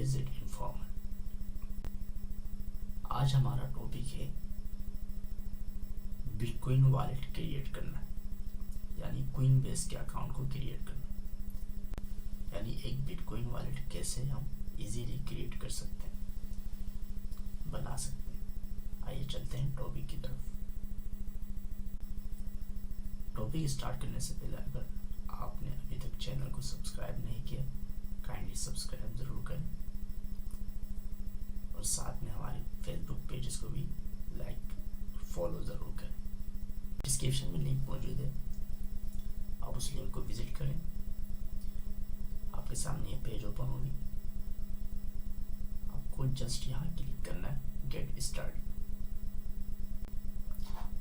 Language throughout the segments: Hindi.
Visit informal. आज हमारा टॉपिक है बिटकॉइन वॉलेट क्रिएट करना, यानी कोइन बेस के अकाउंट को क्रिएट करना, यानी एक बिटकॉइन वॉलेट कैसे हम इजीली क्रिएट कर सकते हैं, बना सकते हैं। आइए चलते हैं टॉपिक की तरफ। टॉपिक स्टार्ट करने से पहले अगर आपने अभी तक चैनल को सब्सक्राइब नहीं किया, काइंडली सब्सक्राइब ज़रूर करें और साथ में हमारे फेसबुक पेजेस को भी लाइक फॉलो ज़रूर करें। डिस्क्रिप्शन में लिंक मौजूद है, आप उस लिंक को विजिट करें। आपके सामने ये पेज ओपन होगी, आपको जस्ट यहाँ क्लिक करना है गेट स्टार्ट,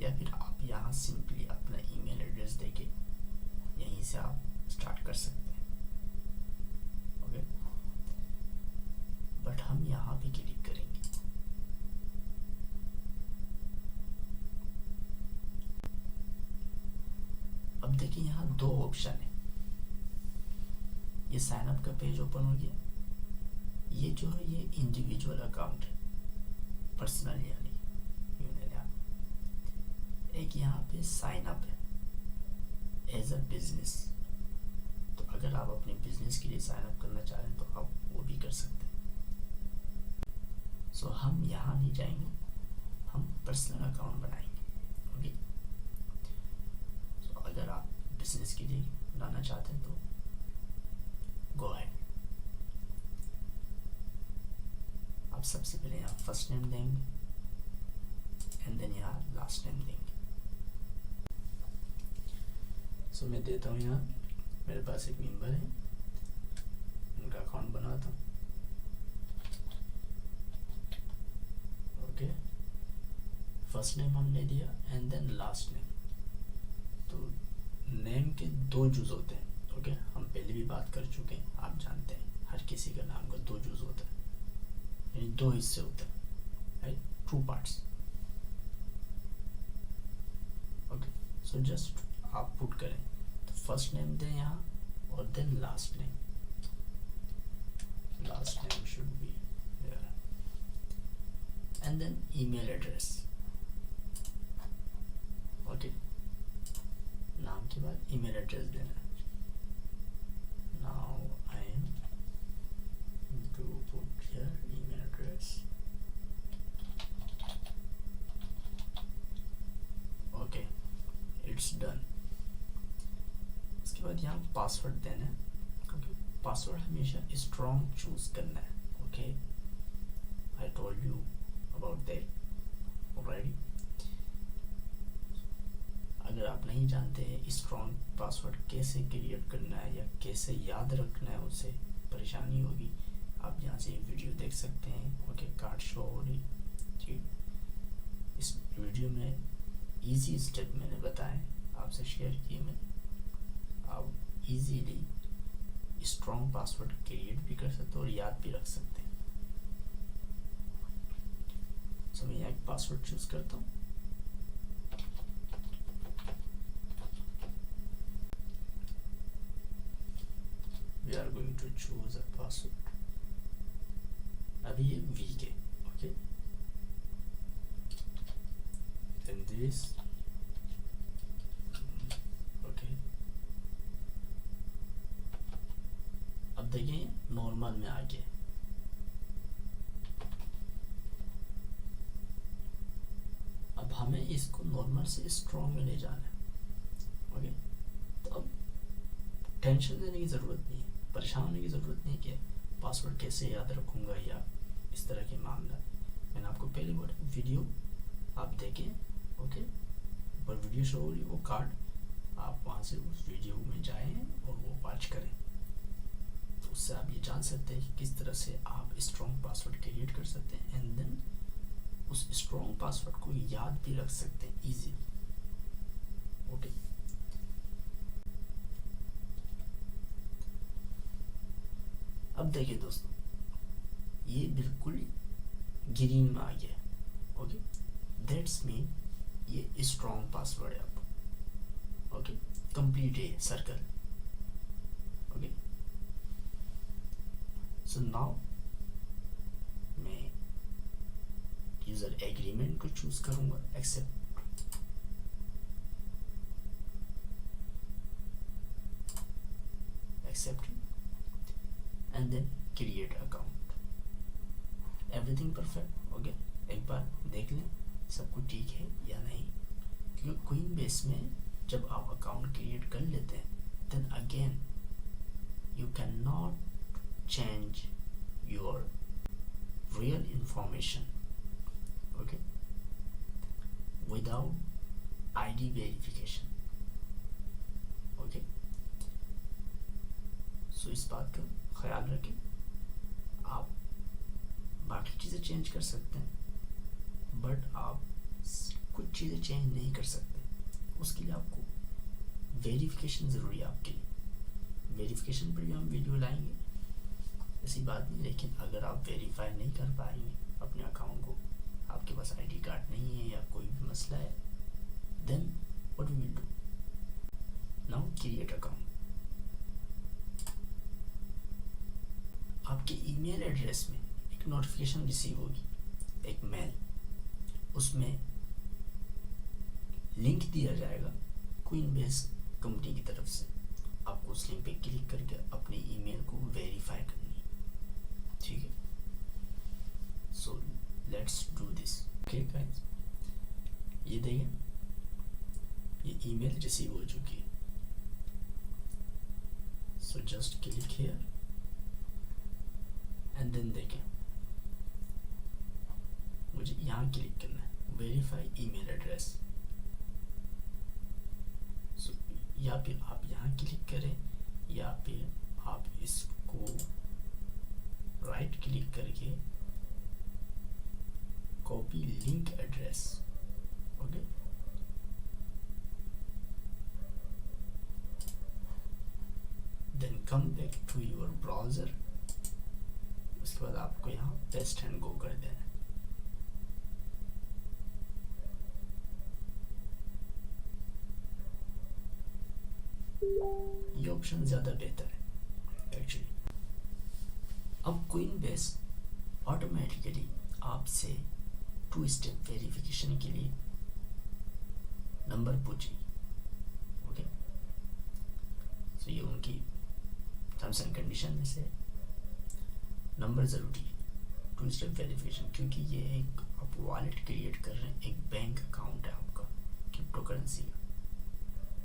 या फिर आप यहाँ सिंपली अपना ईमेल एड्रेस देके यहीं से आप स्टार्ट कर सकते हैं। ओके, बट हम यहाँ पे क्लिक करेंगे। अब देखिए यहाँ दो ऑप्शन है, ये साइन अप का पेज ओपन हो गया। ये जो है ये इंडिविजुअल अकाउंट है, पर्सनल यानी यूनियन। एक यहाँ पे साइन अप है एज अ बिजनेस, तो अगर आप अपने बिजनेस के लिए साइन अप करना चाह रहे हैं तो आप वो भी कर सकते हैं। सो हम यहाँ नहीं जाएंगे, हम पर्सनल अकाउंट बनाएंगे। ओके, सो अगर आप बिजनेस के लिए बनाना चाहते हैं तो गो अहेड। आप सबसे पहले यहाँ फर्स्ट नेम देंगे एंड देन यहाँ लास्ट नेम देंगे। सो मैं देता हूँ यहाँ, मेरे पास एक मेंबर है, उनका अकाउंट बनाता हूँ। ओके, फर्स्ट नेम हमने दिया एंड देन लास्ट नेम। तो नेम के दो यूज होते हैं। ओके, हम पहले भी बात कर चुके हैं, आप जानते हैं हर किसी का नाम का दो यूज होता है, यानी दो हिस्से होते हैं, right, two parts. Okay, so just आप पुट करें तो फर्स्ट नेम दें यहाँ और then last name. Last name should be there and then email address. Okay, नाम के बाद ईमेल एड्रेस देना है। Now I am to put here email address. Okay, it's done. उसके बाद यहाँ पासवर्ड देना है। ओके, पासवर्ड हमेशा स्ट्रॉन्ग चूज करना है। Okay, I told you about that already. अगर आप नहीं जानते हैं स्ट्रॉन्ग पासवर्ड कैसे क्रिएट करना है या कैसे याद रखना है, उससे परेशानी होगी, आप यहाँ से वीडियो देख सकते हैं। ओके, कार्ड शो हो रही, ठीक। इस वीडियो में इजी स्टेप मैंने बताए, आपसे शेयर किए मैंने। आप इजीली स्ट्रॉन्ग पासवर्ड क्रिएट भी कर सकते हो और याद भी रख सकते हैं। सो मैं यहाँ एक पासवर्ड चूज करता हूँ। We are going to choose a password. अभी ये वीक है। Okay, then this. ओके, अब देखिए नॉर्मल में आ गया। अब हमें इसको नॉर्मल से स्ट्रॉन्ग में ले जाना है। ओके, तो अब टेंशन लेने की ज़रूरत नहीं है, परेशान होने की ज़रूरत नहीं कि पासवर्ड कैसे याद रखूँगा या इस तरह के मामला। मैंने आपको पहले बोला वीडियो आप देखें। ओके, ऊपर वीडियो शो हो रही, वो कार्ड आप वहाँ से उस वीडियो में जाएं और वो वॉच करें, तो उससे आप ये जान सकते हैं कि किस तरह से आप स्ट्रॉन्ग पासवर्ड क्रिएट कर सकते हैं एंड देन उस स्ट्रॉन्ग पासवर्ड को याद भी रख सकते हैं ईजीली। ओके, अब देखिए दोस्तों, ये बिल्कुल ग्रीन में आ गया। ओके, दैट्स मीन ये स्ट्रॉन्ग पासवर्ड है आपको। ओके, कंप्लीट है circle. Okay, so now user agreement को चूज़ करूँगा, accept, and then create account. Everything perfect हो गया। एक बार देख लें सब कुछ ठीक है या नहीं, क्योंकि क्वीन बेस में जब आप अकाउंट क्रिएट कर लेते हैं then again you can not change your real information, okay, without ID verification, okay. So इस बात का ख्याल रखें। आप बाकी चीज़ें चेंज कर सकते हैं बट आप कुछ चीज़ें चेंज नहीं कर सकते। उसके लिए आपको वेरिफिकेशन ज़रूरी है आपके लिए। वेरिफिकेशन पर भी हम वीडियो लाएंगे, ऐसी बात नहीं, लेकिन अगर आप वेरीफाई नहीं कर पाएंगे अपने अकाउंट को, आपके पास आईडी कार्ड नहीं है या कोई भी मसला है, then what we will do now, create account. आपके ईमेल एड्रेस में एक नोटिफिकेशन रिसीव होगी, एक मेल, उसमें लिंक दिया जाएगा क्वीन बेस कंपनी की तरफ से। आपको उस लिंक पे क्लिक करके अपनी ईमेल को वेरीफाई करनी है, ठीक है। So let's do this, okay guys. ये देखें, ये ईमेल रिसीव हो चुकी है। So just click here and then देखें, मुझे यहाँ क्लिक करना है, वेरीफाई ईमेल एड्रेस। सो या फिर आप यहाँ क्लिक करें या फिर आप इसको राइट क्लिक करके copy link address, okay, then come back to your browser. उसके बाद आपको यहाँ पेस्ट एंड गो कर देना है। ये ऑप्शन ज़्यादा बेहतर है एक्चुअली। अब क्वीन बेस ऑटोमेटिकली आपसे 2 स्टेप वेरिफिकेशन के लिए नंबर पूछेगी, ओके। सो ये उनकी टर्म्स एंड कंडीशन में से नंबर ज़रूरी है 2 स्टेप वेरिफिकेशन, क्योंकि ये एक आप वॉलेट क्रिएट कर रहे हैं, एक बैंक अकाउंट है आपका क्रिप्टो करेंसी का,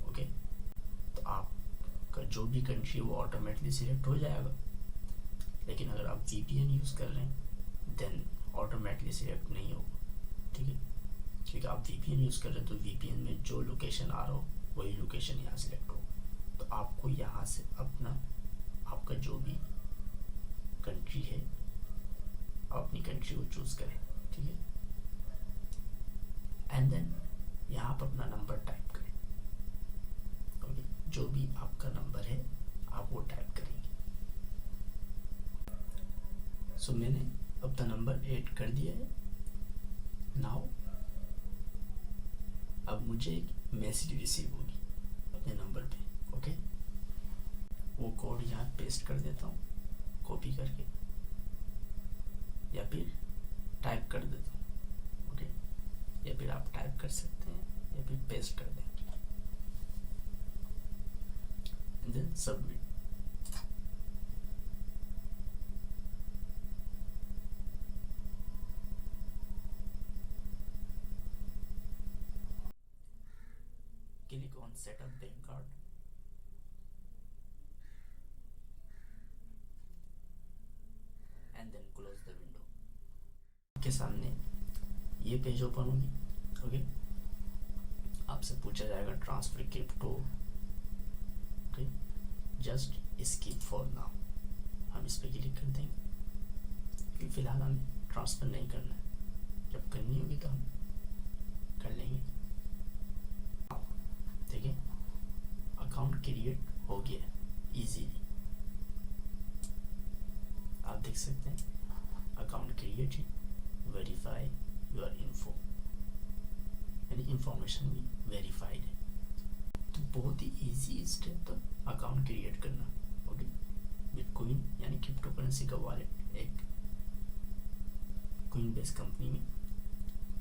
ओके। तो आपका जो भी कंट्री वो ऑटोमेटिकली सिलेक्ट हो जाएगा, लेकिन अगर आप VPN यूज़ कर रहे हैं देन ऑटोमेटिकली सिलेक्ट नहीं होगा, ठीक है। क्योंकि आप VPN यूज़ कर रहे हैं तो VPN में जो लोकेशन आ रहा हो वही लोकेशन यहाँ सिलेक्ट हो। तो आपको यहाँ से अपना, आपका जो भी कंट्री है अपनी कंट्री को चूज़ करें, ठीक है। एंड देन यहाँ पर अपना नंबर टाइप करें, ओके। जो भी आपका नंबर है आप वो टाइप करेंगे। सो मैंने अपना नंबर ऐड कर दिया है। नाउ अब मुझे एक मैसेज रिसीव होगी अपने नंबर पे, ओके। वो कोड यहाँ पेस्ट कर देता हूँ कॉपी करके, या फिर टाइप कर देता हूँ, ओके। या फिर आप टाइप कर सकते हैं या फिर पेस्ट कर दें, and then submit. Click on Setup Bank Card. And then close the window. के सामने ये पेज ओपन होगी, ओके। आपसे पूछा जाएगा transfer crypto, okay. Just skip for now, हम इस पर क्लिक कर देंगे क्योंकि फिलहाल हमें ट्रांसफर नहीं करना है। जब करनी होगी तो हम कर लेंगे। देखिए अकाउंट क्रिएट हो गया इजीली, आप देख सकते हैं अकाउंट क्रिएट है, वेरीफाई योर इन्फो, यानी इंफॉर्मेशन भी वेरीफाइड है। तो बहुत ही इजी स्टेप था अकाउंट क्रिएट करना, ओके। बिटकॉइन यानी क्रिप्टो करेंसी का वॉलेट एक क्वीन बेस कंपनी में